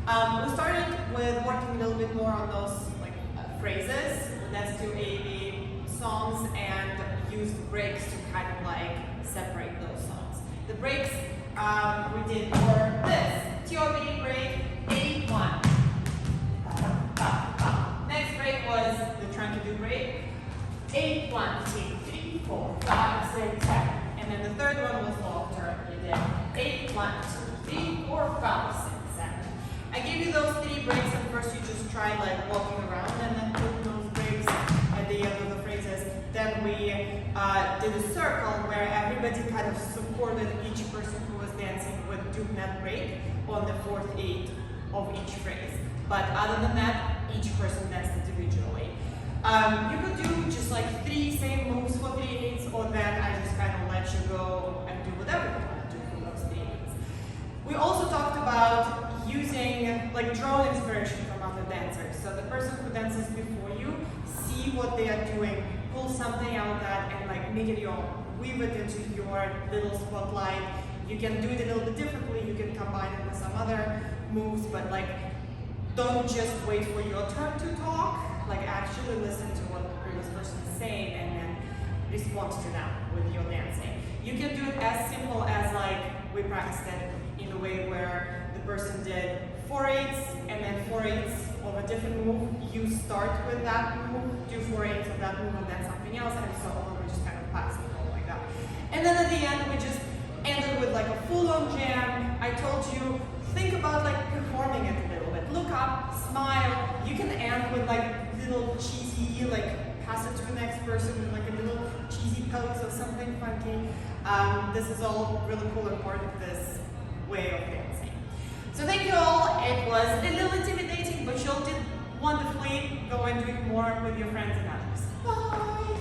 We started with working a little bit more on those phrases. Let's do A-B songs and use breaks to kind of separate those songs. The breaks we did were this. T-O-B break, 8-1. Next break was the trying to do break. 8, 1, 2, 3, 4, 5, 6, 7. And then the third one was long turn. We did 8, 1, 2, 3, 4, 5, 6, 7. I gave you those 3 breaks, and first you just try walking around and then put those breaks at the end of the phrases. Then we did a circle where everybody kind of supported each person who was dancing with doing that break on the 4th 8 of each phrase. But other than that, each person danced individually. You could do just 3 same moves for 3 8s, or then I just kind of let you go and do whatever you want to do for those 3 8s. We also talked about using, draw inspiration from other dancers. So the person who dances before you, see what they are doing, pull something out of that and make it your own. Weave it into your little spotlight. You can do it a little bit differently. You can combine it with some other moves, but don't just wait for your turn to talk. Actually listen to what the previous person is saying and then respond to them with your dancing. You can do it as simple as we practiced it in a way where the person did 4 8s and then 4 8s of a different move. You start with that move, do 4 8s of that move and then something else, and so on. We just kind of pass it all like that. And then at the end we just ended with a full-on jam. I told you, think about performing it a little bit. Look up, smile. You can end with little cheesy, pass it to the next person with a little cheesy pose or something funky. This is all really cool and part of this way of dancing. So thank you all. It was a little intimidating, but you all did wonderfully. Go and do it more with your friends and others. Bye!